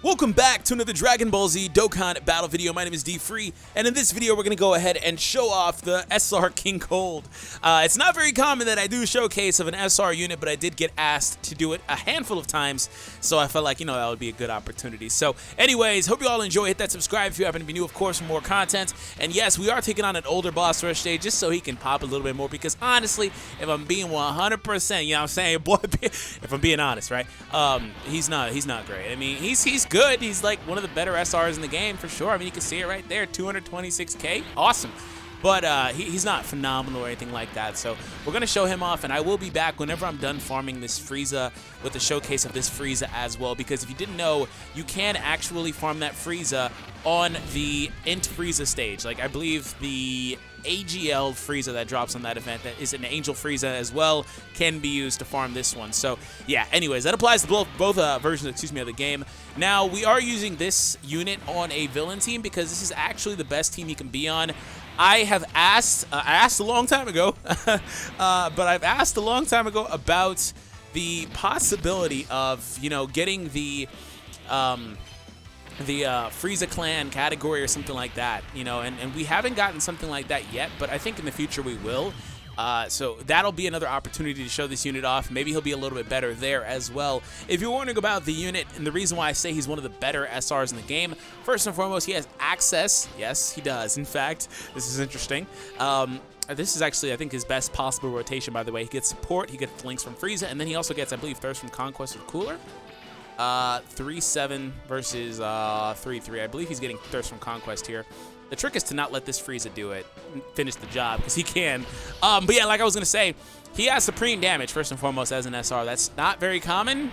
Welcome back to another Dragon Ball Z Dokkan battle video. My name is DFree, and in this video we're going to go ahead and show off the SR King Cold. It's not very common that I do a showcase of an SR unit, but I did get asked to do it a handful of times, so I felt like, that would be a good opportunity. So anyways, hope you all enjoy. Hit that subscribe if you happen to be new, of course, for more content. And yes, we are taking on an older boss rush stage just so he can pop a little bit more, because honestly, if I'm being 100%, you know what I'm saying, boy, if I'm being honest, right, he's not great. I mean, he's good. He's like one of the better SRs in the game for sure. I mean, you can see it right there, 226k, awesome. But he's not phenomenal or anything like that. So we're gonna show him off, and I will be back whenever I'm done farming this Frieza with the showcase of this Frieza as well. Because if you didn't know, you can actually farm that Frieza on the Int Frieza stage. Like, I believe the AGL Frieza that drops on that event, that is an Angel Frieza as well, can be used to farm this one. So yeah, anyways, that applies to both versions, of the game. Now, we are using this unit on a villain team because this is actually the best team he can be on. I have asked, I asked a long time ago, but I've asked a long time ago about the possibility of, getting the Frieza Clan category or something like that, and we haven't gotten something like that yet, but I think in the future we will. So that'll be another opportunity to show this unit off. Maybe he'll be a little bit better there as well. If you're wondering about the unit and the reason why I say he's one of the better SRs in the game, first and foremost, he has access. Yes, he does. In fact, this is interesting. This is actually, I think, his best possible rotation, by the way. He gets support, he gets links from Frieza, and then he also gets, I believe, Thirst from Conquest with Cooler. 3-7 versus 3-3. I believe he's getting Thirst from Conquest here. The trick is to not let this Frieza do it, finish the job, because he can. But yeah, like I was gonna say, he has supreme damage first and foremost as an SR. That's not very common.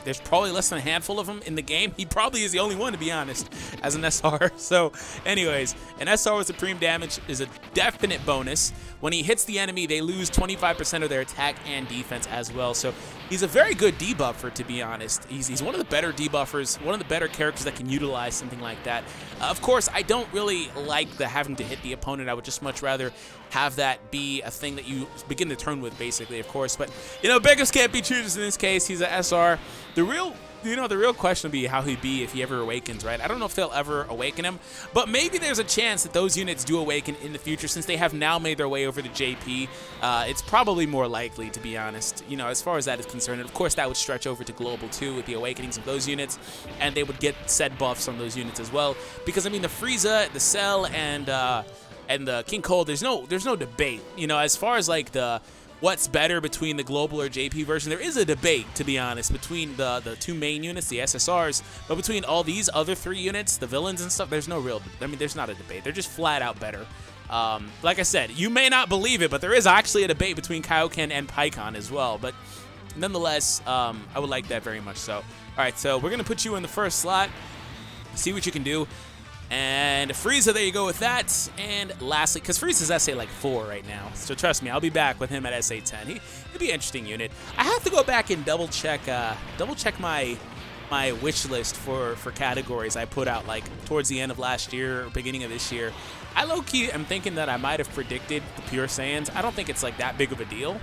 There's probably less than a handful of them in the game. He probably is the only one, to be honest, as an SR. So anyways, an SR with supreme damage is a definite bonus. When he hits the enemy, they lose 25% of their attack and defense as well. So he's a very good debuffer, to be honest. He's one of the better debuffers, one of the better characters that can utilize something like that. Of course, I don't really like the having to hit the opponent. I would just much rather have that be a thing that you begin the turn with, basically, of course. But, beggars can't be choosers in this case. He's an SR. The real question would be how he'd be if he ever awakens, right? I don't know if they'll ever awaken him, but maybe there's a chance that those units do awaken in the future since they have now made their way over to JP. It's probably more likely, to be honest, as far as that is concerned. And of course, that would stretch over to Global too with the awakenings of those units, and they would get said buffs on those units as well. Because, I mean, the Frieza, the Cell, and the King Cold, there's no debate. As far as like what's better between the Global or JP version, there is a debate, to be honest, between the two main units, the SSRs, but between all these other three units, the villains and stuff, there's no real, there's not a debate. They're just flat out better. Like I said, you may not believe it, but there is actually a debate between Kaioken and Pikkon as well, but nonetheless, I would like that very much so. All right, so we're going to put you in the first slot, see what you can do. And Frieza, there you go with that. And lastly, because Frieza's SA like 4 right now, so trust me, I'll be back with him at SA 10. He'd be an interesting unit. I have to go back and double check my wish list for categories I put out like towards the end of last year or beginning of this year. I low-key am thinking that I might have predicted the Pure Saiyans. I don't think it's like that big of a deal.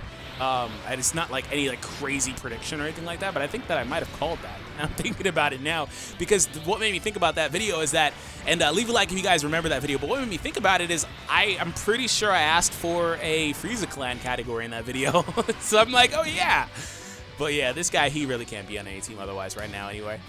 It's not like any like crazy prediction or anything like that, but I think that I might have called that. I'm thinking about it now because what made me think about that video is that, and leave a like if you guys remember that video, but what made me think about it is I'm pretty sure I asked for a Frieza Clan category in that video. So I'm like, oh yeah. But yeah, this guy, he really can't be on any team otherwise right now anyway.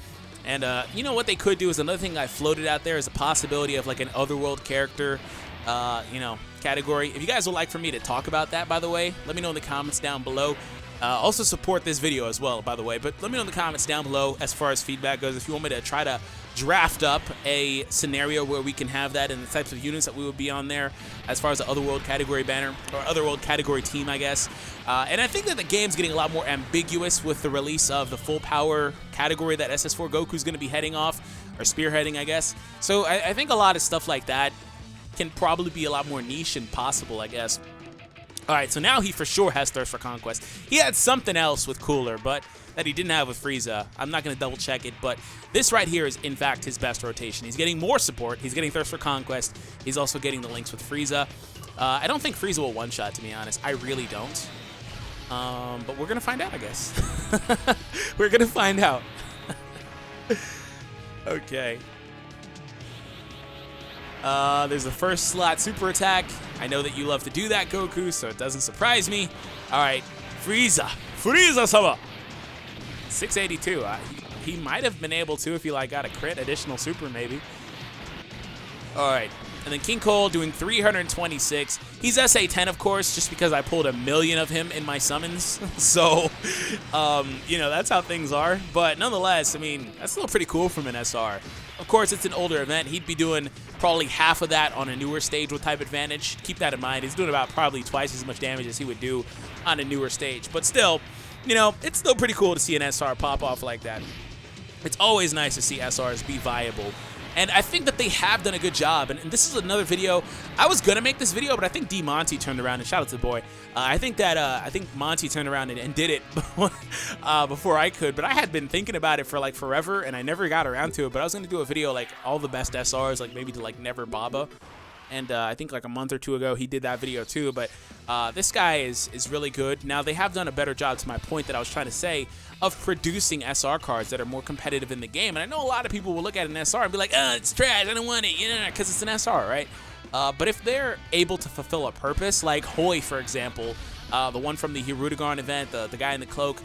And what they could do is another thing I floated out there is a possibility of like an Otherworld character, category. If you guys would like for me to talk about that, by the way, let me know in the comments down below. Also support this video as well, by the way, but let me know in the comments down below as far as feedback goes if you want me to try to draft up a scenario where we can have that and the types of units that we would be on there as far as the Otherworld category banner, or Otherworld category team, I guess. And I think that the game's getting a lot more ambiguous with the release of the full power category that SS4 Goku's going to be heading off, or spearheading, I guess. So I think a lot of stuff like that can probably be a lot more niche and possible, I guess. Alright, so now he for sure has Thirst for Conquest. He had something else with Cooler, but that he didn't have with Frieza. I'm not going to double check it, but this right here is in fact his best rotation. He's getting more support. He's getting Thirst for Conquest. He's also getting the links with Frieza. I don't think Frieza will one-shot, to be honest. I really don't. But we're going to find out, I guess. We're going to find out. Okay. There's the first slot super attack. I know that you love to do that, Goku, so it doesn't surprise me. All right, Frieza. Frieza-sama. 682. He might have been able to if he like got a crit, additional super maybe. All right. And then King Cole doing 326. He's SA10, of course, just because I pulled 1,000,000 of him in my summons. So, you know, that's how things are. But nonetheless, I mean, that's still pretty cool from an SR. Of course, it's an older event. He'd be doing probably half of that on a newer stage with type advantage. Keep that in mind. He's doing about probably twice as much damage as he would do on a newer stage. But still, you know, it's still pretty cool to see an SR pop off like that. It's always nice to see SRs be viable. And I think that they have done a good job. And this is another video. I was going to make this video, but I think Monty turned around, and shout out to the boy. I think Monty turned around and did it before I could. But I had been thinking about it for like forever, and I never got around to it. But I was going to do a video like all the best SRs, like maybe to like Never Baba. And I think like a month or two ago, he did that video too. But this guy is really good. Now, they have done a better job, to my point that I was trying to say, of producing SR cards that are more competitive in the game. And I know a lot of people will look at an SR and be like, oh, it's trash, I don't want it, you know, because it's an SR, right? But if they're able to fulfill a purpose, like Hoi, for example, the one from the Hirudegarn event, the guy in the cloak,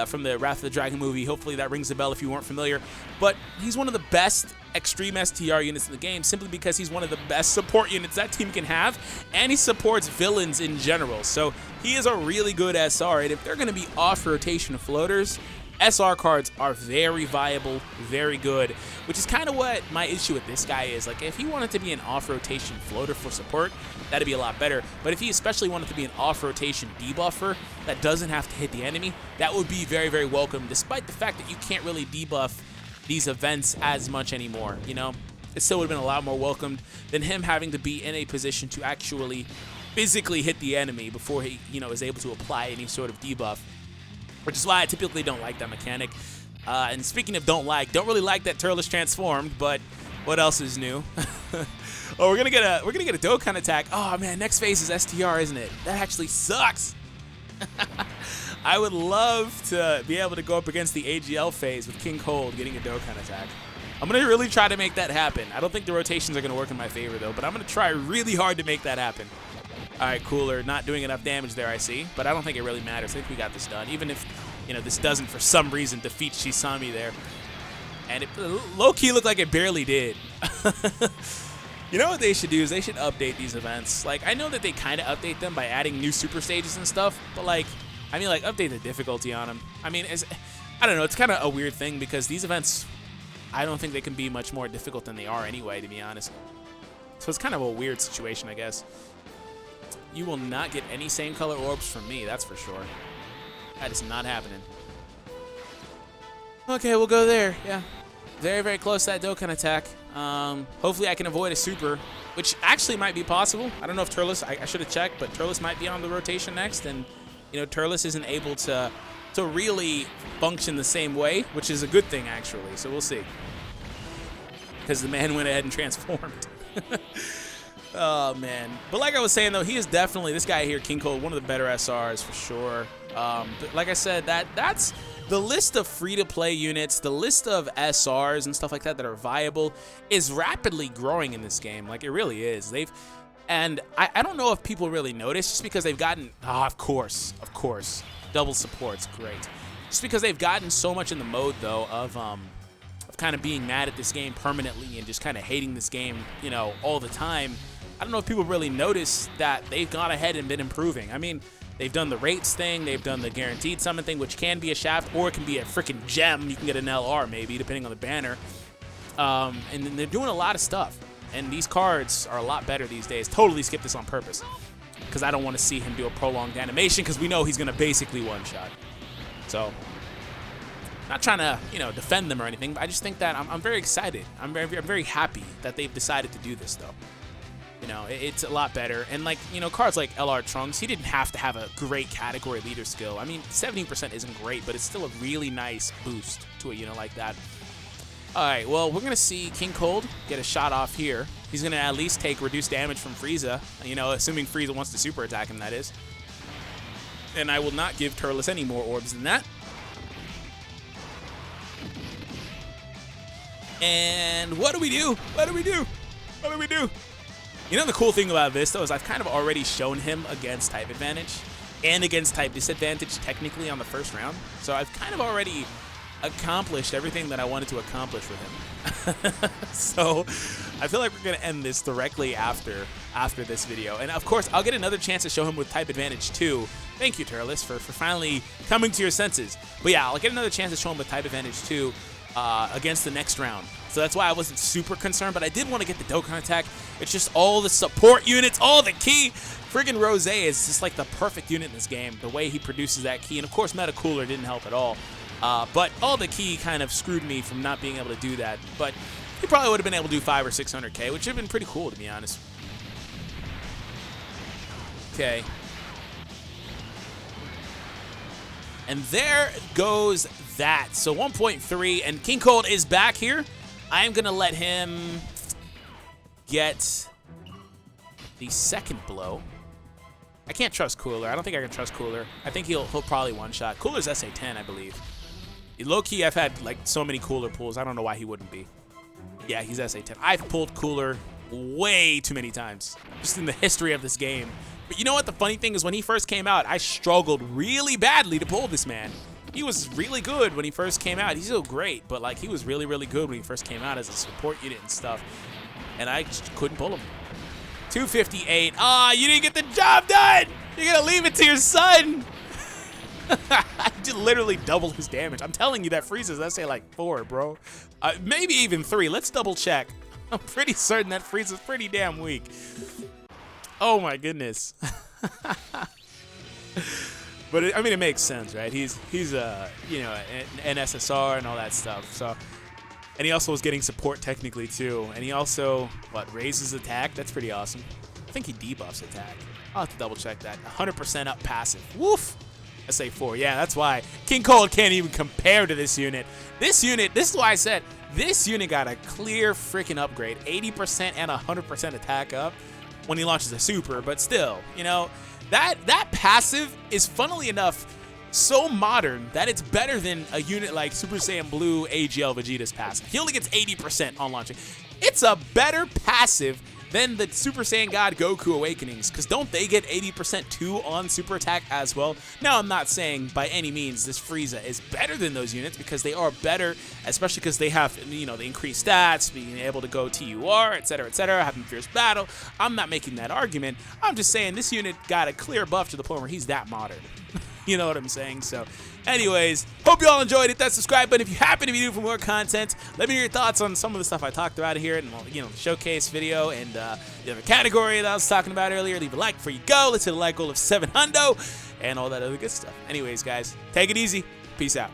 from the Wrath of the Dragon movie. Hopefully that rings a bell if you weren't familiar. But he's one of the best extreme STR units in the game, simply because he's one of the best support units that team can have, and he supports villains in general. So he is a really good SR, and if they're going to be off-rotation floaters, SR cards are very viable, very good, which is kind of what my issue with this guy is. Like, if he wanted to be an off-rotation floater for support, that'd be a lot better. But if he especially wanted to be an off-rotation debuffer that doesn't have to hit the enemy, that would be very, very welcome, despite the fact that you can't really debuff these events as much anymore, you know? It still would have been a lot more welcomed than him having to be in a position to actually physically hit the enemy before he, you know, is able to apply any sort of debuff, which is why I typically don't like that mechanic. And speaking of don't really like that Turles transformed, but what else is new? Oh, we're gonna get a Dokkan attack. Oh man, next phase is STR, isn't it? That actually sucks. I would love to be able to go up against the AGL phase with King Cold getting a Dokkan attack. I'm going to really try to make that happen. I don't think the rotations are going to work in my favor, though, but I'm going to try really hard to make that happen. All right, Cooler, not doing enough damage there, I see, but I don't think it really matters. I think we got this done, even if, you know, this doesn't, for some reason, defeat Shisami there. And it low-key looked like it barely did. You know what they should do is they should update these events. Like, I know that they kind of update them by adding new super stages and stuff, but, like, I mean, like, update the difficulty on them. I mean, I don't know, it's kind of a weird thing because these events, I don't think they can be much more difficult than they are anyway, to be honest. So it's kind of a weird situation, I guess. You will not get any same color orbs from me, that's for sure. That is not happening. Okay, we'll go there, yeah. Very, very close to that Dokkan attack. Hopefully I can avoid a super, which actually might be possible. I don't know if Turles, I should have checked, but Turles might be on the rotation next, and you know, Turles isn't able to really function the same way, which is a good thing, actually. So we'll see. Because the man went ahead and transformed. Oh, man. But like I was saying, though, he is definitely, this guy here, King Cold, one of the better SRs for sure. But like I said, that's the list of free-to-play units, the list of SRs and stuff like that that are viable is rapidly growing in this game. Like, it really is. And I don't know if people really notice, just because they've gotten, of course, double support's great. Just because they've gotten so much in the mode, though, of kind of being mad at this game permanently and just kind of hating this game, you know, all the time. I don't know if people really notice that they've gone ahead and been improving. I mean, they've done the rates thing, they've done the guaranteed summon thing, which can be a shaft, or it can be a freaking gem. You can get an LR, maybe, depending on the banner. And then they're doing a lot of stuff. And these cards are a lot better these days. Totally skip this on purpose, because I don't want to see him do a prolonged animation, because we know he's going to basically one-shot. So, not trying to, you know, defend them or anything, but I just think that I'm very excited. I'm very happy that they've decided to do this, though. You know, it's a lot better. And, like, you know, cards like LR Trunks, he didn't have to have a great category leader skill. I mean, 70% isn't great, but it's still a really nice boost to a unit like that. All right, well, we're going to see King Cold get a shot off here. He's going to at least take reduced damage from Frieza, you know, assuming Frieza wants to super attack him, that is. And I will not give Turles any more orbs than that. And what do we do? What do we do? What do we do? You know, the cool thing about this, though, is I've kind of already shown him against type advantage and against type disadvantage technically on the first round. So I've kind of already accomplished everything that I wanted to accomplish with him. So I feel like we're going to end this directly after this video. And of course, I'll get another chance to show him with type advantage too. Thank you, Turles, for finally coming to your senses. But yeah, I'll get another chance to show him with type advantage too against the next round. So that's why I wasn't super concerned, but I did want to get the Dokkan attack. It's just all the support units, all the key. Friggin' Rose is just like the perfect unit in this game, the way he produces that key. And of course, Meta Cooler didn't help at all. But all the key kind of screwed me from not being able to do that. But he probably would have been able to do 500 or 600K, which would have been pretty cool, to be honest. Okay. And there goes that. So 1.3, and King Cold is back here. I am going to let him get the second blow. I can't trust Cooler. I don't think I can trust Cooler. I think he'll probably one-shot. Cooler's SA10, I believe. Low-key, I've had like so many Cooler pulls. I don't know why he wouldn't be. Yeah, he's SA10. I've pulled Cooler way too many times, just in the history of this game. But you know what? The funny thing is, when he first came out, I struggled really badly to pull this man. He was really good when he first came out. He's still great, but like he was really, really good when he first came out as a support unit and stuff. And I just couldn't pull him. 258. Ah, you didn't get the job done. You're gonna leave it to your son. I just literally doubled his damage. I'm telling you that freezes. Let's say like 4, bro. Maybe even 3. Let's double check. I'm pretty certain that freezes pretty damn weak. Oh my goodness. But I mean, it makes sense, right? He's you know, an SSR and all that stuff. So, and he also was getting support technically too. And he also raises attack. That's pretty awesome. I think he debuffs attack. I'll have to double check that. 100% up passive. Woof. SA4. Yeah, that's why King Cold can't even compare to this unit. This is why I said this unit got a clear freaking upgrade. 80% and 100% attack up when he launches a super. But still, you know, that passive is, funnily enough, so modern that it's better than a unit like Super Saiyan Blue AGL Vegeta's passive. He only gets 80% on launching. It's a better passive than the Super Saiyan God Goku Awakenings, because don't they get 80% too on super attack as well? Now, I'm not saying by any means this Frieza is better than those units, because they are better, especially because they have, you know, the increased stats, being able to go TUR, etc., having fierce battle. I'm not making that argument. I'm just saying this unit got a clear buff to the point where he's that modern. You know what I'm saying? So, anyways, hope you all enjoyed. Hit that subscribe button if you happen to be new for more content. Let me know your thoughts on some of the stuff I talked about here, and you know, the showcase video and the other category that I was talking about earlier. Leave a like before you go. Let's hit a like goal of 700 and all that other good stuff. Anyways, guys, take it easy. Peace out.